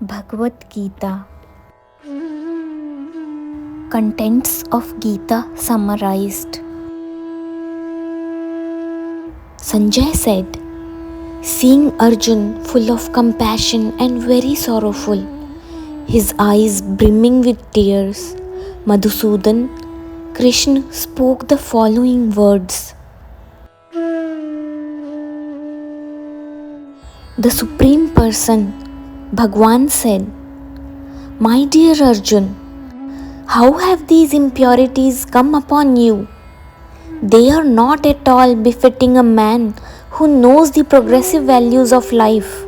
Bhagavad Gita. Contents of Gita summarized. Sanjay said, seeing Arjun full of compassion and very sorrowful, his eyes brimming with tears, Madhusudan, Krishna spoke the following words. The Supreme Person, Bhagwan said, my dear Arjun, how have these impurities come upon you? They are not at all befitting a man who knows the progressive values of life.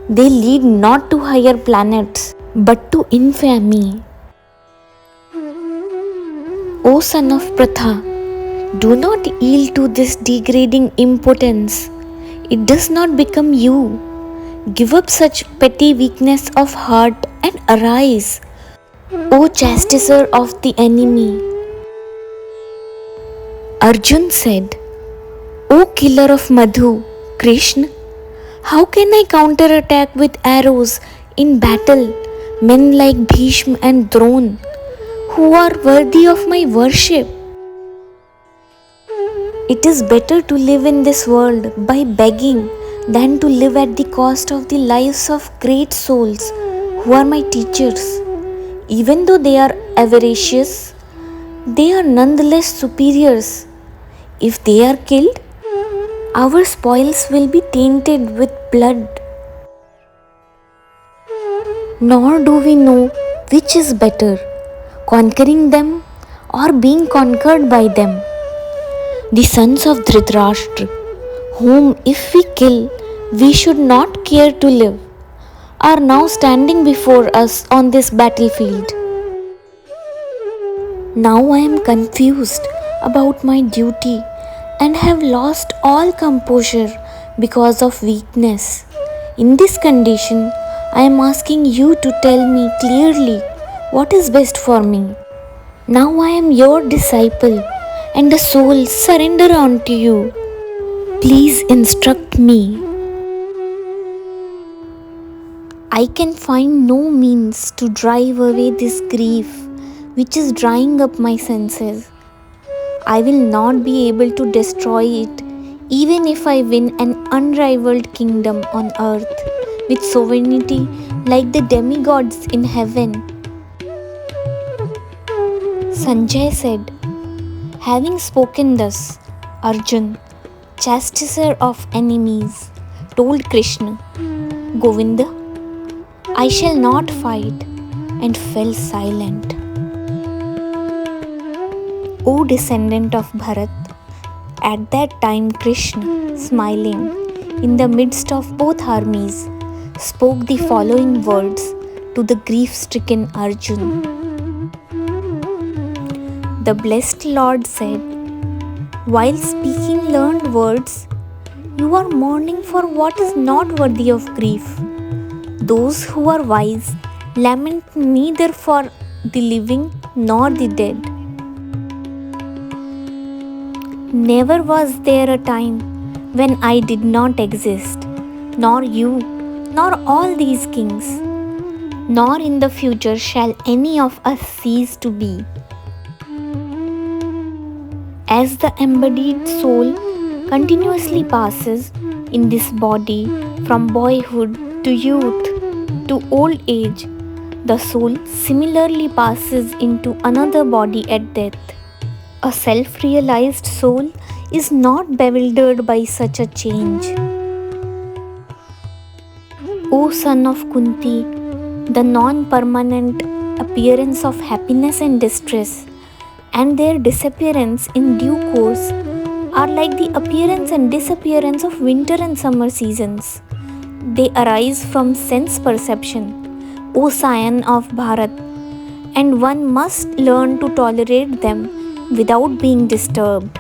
They lead not to higher planets, but to infamy. O son of Pratha, do not yield to this degrading impotence. It does not become you. Give up such petty weakness of heart and arise, O chastiser of the enemy. Arjun said, O killer of Madhu, Krishna, how can I counterattack with arrows in battle men like Bhishma and Drona, who are worthy of my worship? It is better to live in this world by begging than to live at the cost of the lives of great souls who are my teachers. Even though they are avaricious, they are nonetheless superiors. If they are killed, our spoils will be tainted with blood. Nor do we know which is better, conquering them or being conquered by them. The sons of Dhritarashtra, whom if we kill, we should not care to live, are now standing before us on this battlefield. Now I am confused about my duty and have lost all composure because of weakness. In this condition, I am asking you to tell me clearly what is best for me. Now I am your disciple and a soul surrender unto you. Please instruct me. I can find no means to drive away this grief which is drying up my senses. I will not be able to destroy it even if I win an unrivaled kingdom on earth with sovereignty like the demigods in heaven. Sanjay said, having spoken thus, Arjun, chastiser of enemies, told Krishna, Govinda, I shall not fight, and fell silent. O descendant of Bharat, at that time Krishna, smiling, in the midst of both armies, spoke the following words to the grief-stricken Arjun. The blessed Lord said, while speaking learned words, you are mourning for what is not worthy of grief. Those who are wise lament neither for the living nor the dead. Never was there a time when I did not exist, nor you, nor all these kings, nor in the future shall any of us cease to be. As the embodied soul continuously passes in this body from boyhood to youth to old age, the soul similarly passes into another body at death. A self-realized soul is not bewildered by such a change. O son of Kunti, the non-permanent appearance of happiness and distress and their disappearance in due course are like the appearance and disappearance of winter and summer seasons. They arise from sense perception, O scion of Bharat, and one must learn to tolerate them without being disturbed.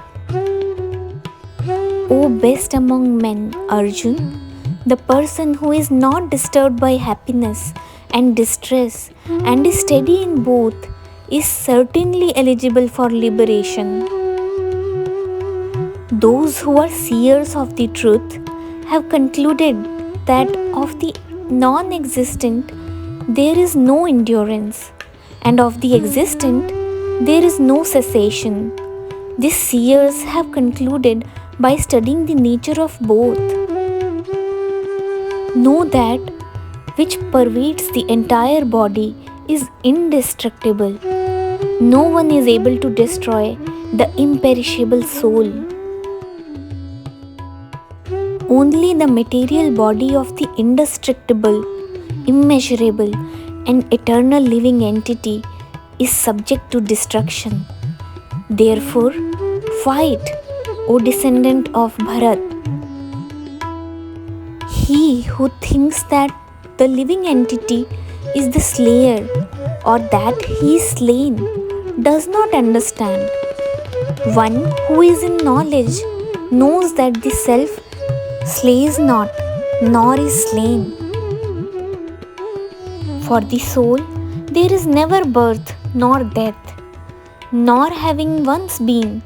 O best among men, Arjun, the person who is not disturbed by happiness and distress and is steady in both is certainly eligible for liberation. Those who are seers of the truth have concluded that of the non-existent there is no endurance, and of the existent, there is no cessation. These seers have concluded by studying the nature of both. Know that which pervades the entire body is indestructible. No one is able to destroy the imperishable soul. Only the material body of the indestructible, immeasurable, and eternal living entity is subject to destruction. Therefore, fight, O descendant of Bharat. He who thinks that the living entity is the slayer or that he is slain does not understand. One who is in knowledge knows that the self slays not, nor is slain. For the soul, there is never birth nor death, nor having once been,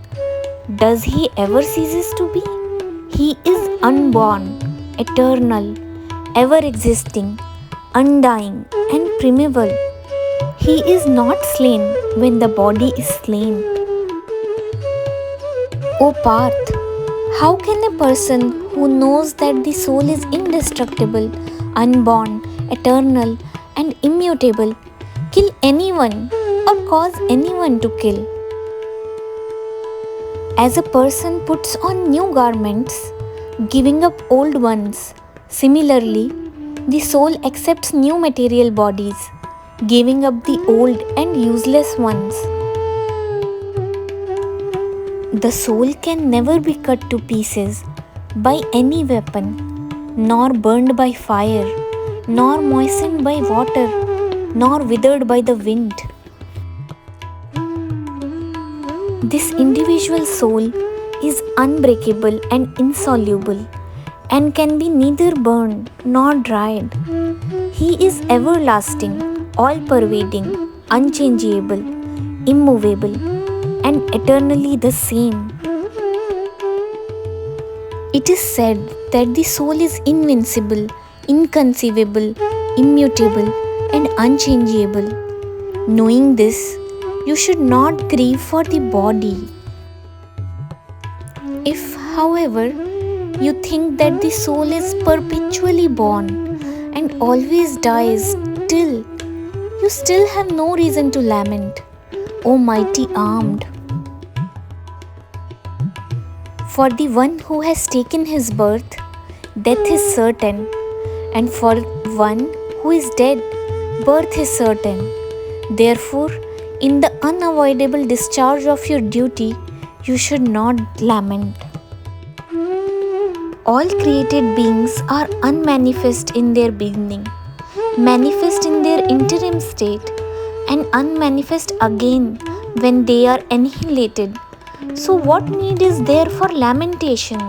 does he ever ceases to be. He is unborn, eternal, ever existing, undying, and primeval. He is not slain when the body is slain. O Parth, how can a person who knows that the soul is indestructible, unborn, eternal, and immutable kill anyone or cause anyone to kill? As a person puts on new garments, giving up old ones, similarly, the soul accepts new material bodies, giving up the old and useless ones. The soul can never be cut to pieces by any weapon, nor burned by fire, nor moistened by water, nor withered by the wind. This individual soul is unbreakable and insoluble, and can be neither burned nor dried. He is everlasting, all-pervading, unchangeable, immovable, and eternally the same. It is said that the soul is invincible, inconceivable, immutable, and unchangeable. Knowing this, you should not grieve for the body. If, however, you think that the soul is perpetually born and always dies still, you still have no reason to lament, O mighty armed. For the one who has taken his birth, death is certain, and for one who is dead, birth is certain. Therefore, in the unavoidable discharge of your duty, you should not lament. All created beings are unmanifest in their beginning, manifest in their interim state, and unmanifest again when they are annihilated. So, what need is there for lamentation?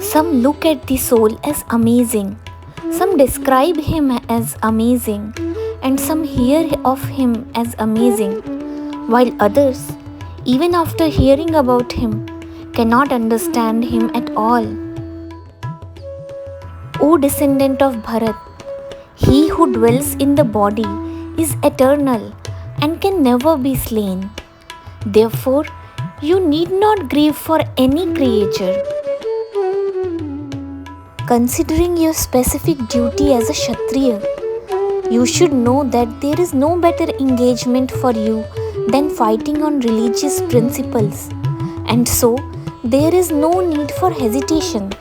Some look at the soul as amazing, some describe him as amazing, and some hear of him as amazing, while others, even after hearing about him, cannot understand him at all. O descendant of Bharat, he who dwells in the body is eternal and can never be slain. Therefore, you need not grieve for any creature. Considering your specific duty as a Kshatriya, you should know that there is no better engagement for you than fighting on religious principles, and so there is no need for hesitation.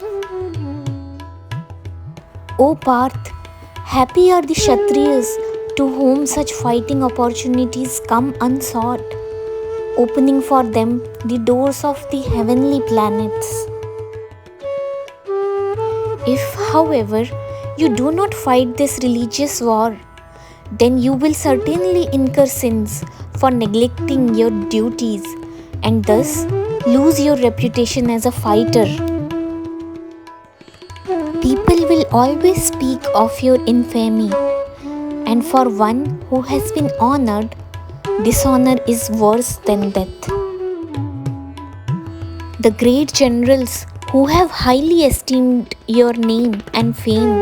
O Parth, happy are the Kshatriyas to whom such fighting opportunities come unsought, opening for them the doors of the heavenly planets. If, however, you do not fight this religious war, then you will certainly incur sins for neglecting your duties and thus lose your reputation as a fighter. People will always speak of your infamy, and for one who has been honored, dishonor is worse than death. The great generals who have highly esteemed your name and fame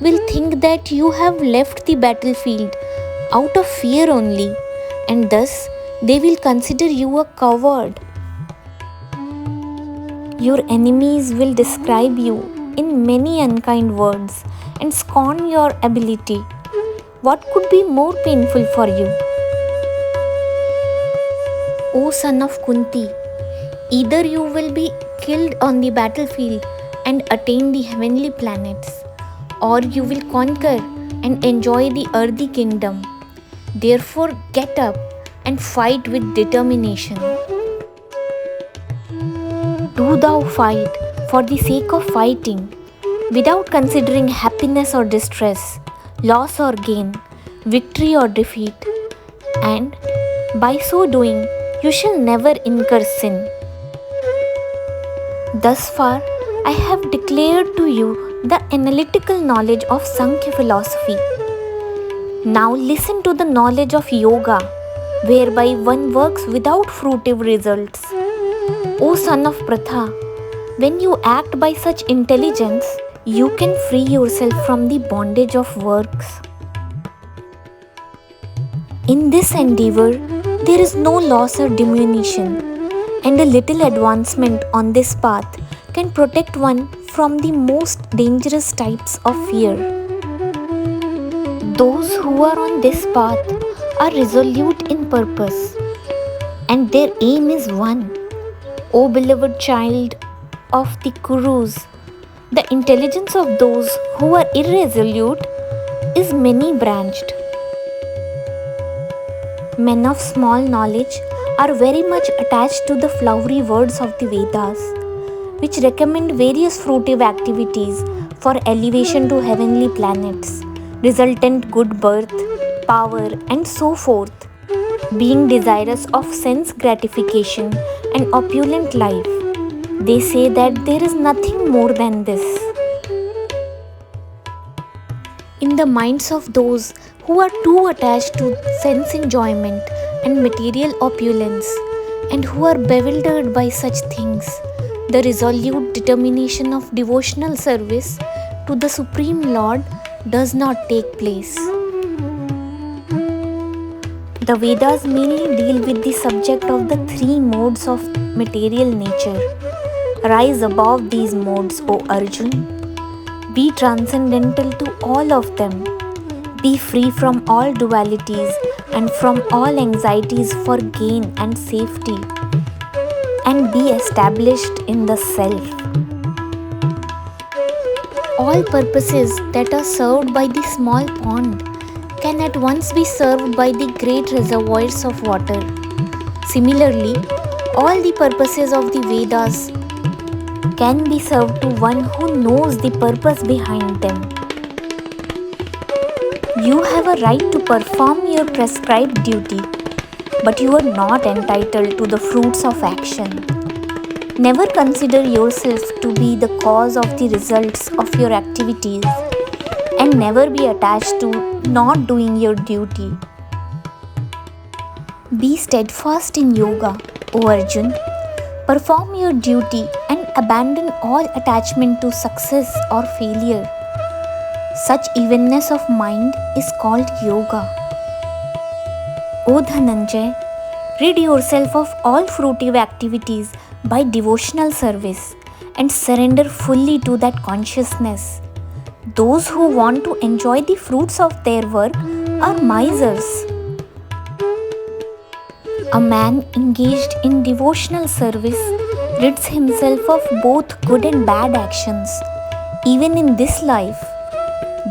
will think that you have left the battlefield out of fear only, and thus they will consider you a coward. Your enemies will describe you in many unkind words and scorn your ability. What could be more painful for you? O son of Kunti, either you will be killed on the battlefield and attain the heavenly planets, or you will conquer and enjoy the earthly kingdom. Therefore, get up and fight with determination. Do thou fight for the sake of fighting, without considering happiness or distress, loss or gain, victory or defeat, and by so doing, you shall never incur sin. Thus far, I have declared to you the analytical knowledge of Sankhya philosophy. Now listen to the knowledge of yoga, whereby one works without fruitive results. O son of Pratha, when you act by such intelligence, you can free yourself from the bondage of works. In this endeavor, there is no loss or diminution, and a little advancement on this path can protect one from the most dangerous types of fear. Those who are on this path are resolute in purpose, and their aim is one. O beloved child of the Kurus, the intelligence of those who are irresolute is many-branched. Men of small knowledge are very much attached to the flowery words of the Vedas, which recommend various fruitive activities for elevation to heavenly planets, resultant good birth, power, and so forth. Being desirous of sense gratification and opulent life, they say that there is nothing more than this. In the minds of those who are too attached to sense enjoyment and material opulence, and who are bewildered by such things, the resolute determination of devotional service to the Supreme Lord does not take place. The Vedas mainly deal with the subject of the three modes of material nature. Rise above these modes, O Arjun. Be transcendental to all of them. Be free from all dualities and from all anxieties for gain and safety, and be established in the self. All purposes that are served by the small pond can at once be served by the great reservoirs of water. Similarly, all the purposes of the Vedas can be served to one who knows the purpose behind them. You have a right to perform your prescribed duty, but you are not entitled to the fruits of action. Never consider yourself to be the cause of the results of your activities, and never be attached to not doing your duty. Be steadfast in yoga, O Arjun. Perform your duty and abandon all attachment to success or failure. Such evenness of mind is called yoga. O Dhananjay, rid yourself of all fruitive activities by devotional service and surrender fully to that consciousness. Those who want to enjoy the fruits of their work are misers. A man engaged in devotional service rids himself of both good and bad actions, even in this life.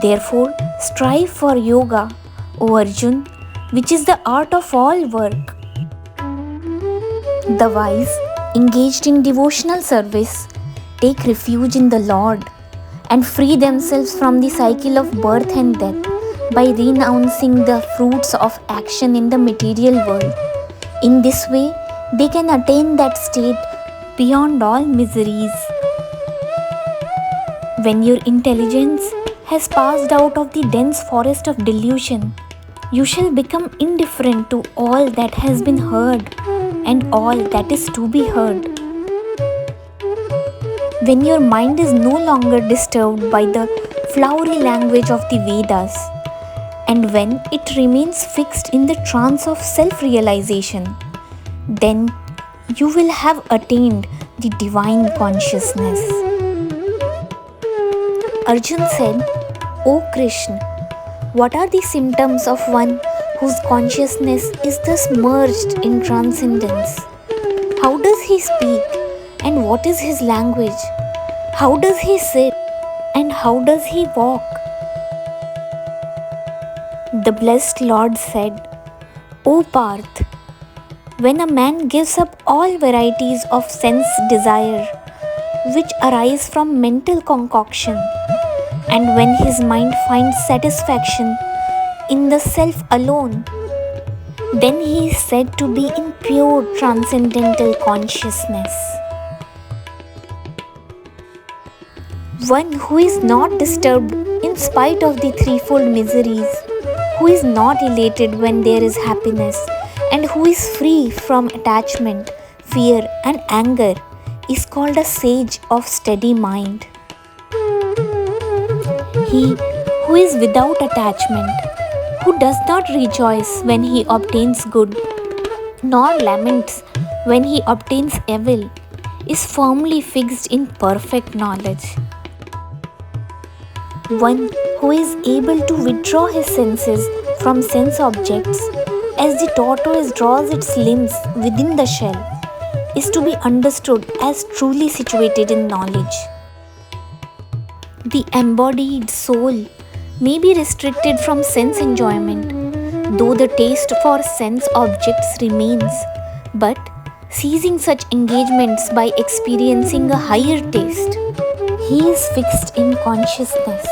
Therefore, strive for yoga, O Arjun, which is the art of all work. The wise, engaged in devotional service, take refuge in the Lord and free themselves from the cycle of birth and death by renouncing the fruits of action in the material world. In this way, they can attain that state beyond all miseries. When your intelligence has passed out of the dense forest of delusion, you shall become indifferent to all that has been heard and all that is to be heard. When your mind is no longer disturbed by the flowery language of the Vedas, and when it remains fixed in the trance of self realization, then you will have attained the divine consciousness. Arjun said, O Krishna, what are the symptoms of one whose consciousness is thus merged in transcendence? How does he speak, and what is his language? How does he sit, and how does he walk? The blessed Lord said, O Parth, when a man gives up all varieties of sense desire which arise from mental concoction, and when his mind finds satisfaction in the self alone, then he is said to be in pure transcendental consciousness. One who is not disturbed in spite of the threefold miseries, who is not elated when there is happiness, and who is free from attachment, fear, and anger, is called a sage of steady mind. He who is without attachment, who does not rejoice when he obtains good, nor laments when he obtains evil, is firmly fixed in perfect knowledge. One who is able to withdraw his senses from sense objects as the tortoise draws its limbs within the shell is to be understood as truly situated in knowledge. The embodied soul may be restricted from sense enjoyment, though the taste for sense objects remains, but ceasing such engagements by experiencing a higher taste, he is fixed in consciousness.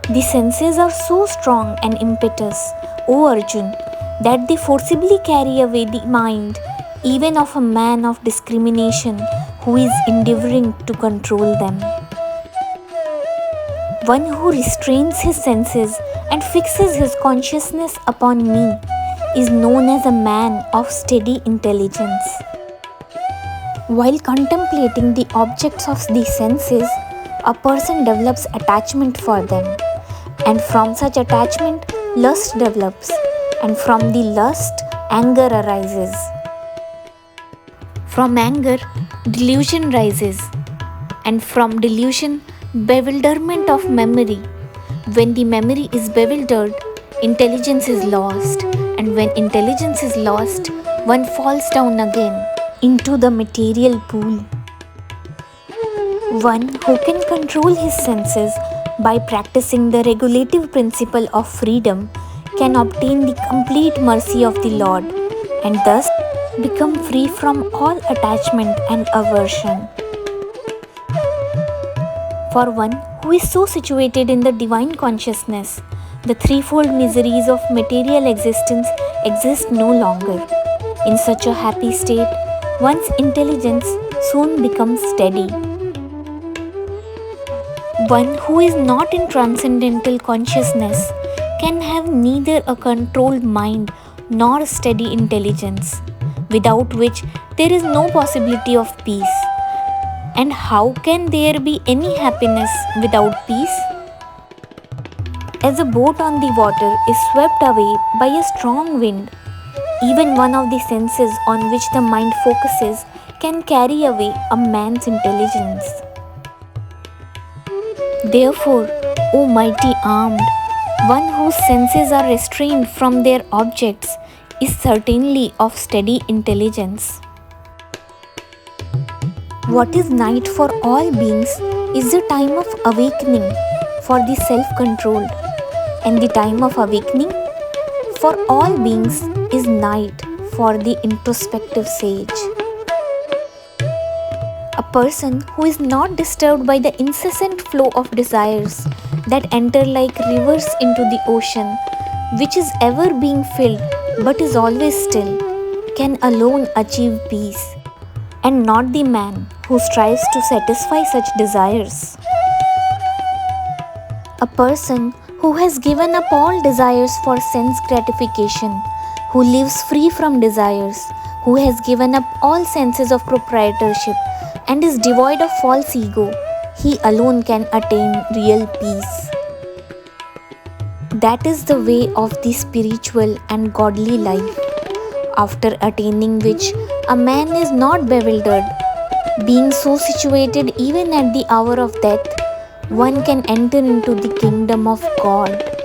The senses are so strong and impetuous, O Arjun, that they forcibly carry away the mind even of a man of discrimination who is endeavoring to control them. One who restrains his senses and fixes his consciousness upon me is known as a man of steady intelligence. While contemplating the objects of the senses, a person develops attachment for them, and from such attachment, lust develops, and from the lust, anger arises. From anger, delusion rises, and from delusion, bewilderment of memory. When the memory is bewildered, intelligence is lost, and when intelligence is lost, one falls down again into the material pool. One who can control his senses by practicing the regulative principle of freedom can obtain the complete mercy of the Lord and thus become free from all attachment and aversion. For one who is so situated in the divine consciousness, the threefold miseries of material existence exist no longer. In such a happy state, one's intelligence soon becomes steady. One who is not in transcendental consciousness can have neither a controlled mind nor steady intelligence, without which there is no possibility of peace. And how can there be any happiness without peace? As a boat on the water is swept away by a strong wind, even one of the senses on which the mind focuses can carry away a man's intelligence. Therefore, O mighty armed, one whose senses are restrained from their objects is certainly of steady intelligence. What is night for all beings is the time of awakening for the self-controlled, and the time of awakening for all beings is night for the introspective sage. A person who is not disturbed by the incessant flow of desires that enter like rivers into the ocean, which is ever being filled but is always still, can alone achieve peace, and not the man who strives to satisfy such desires. A person who has given up all desires for sense gratification, who lives free from desires, who has given up all senses of proprietorship and is devoid of false ego, he alone can attain real peace. That is the way of the spiritual and godly life, after attaining which a man is not bewildered. Being so situated even at the hour of death, one can enter into the kingdom of God.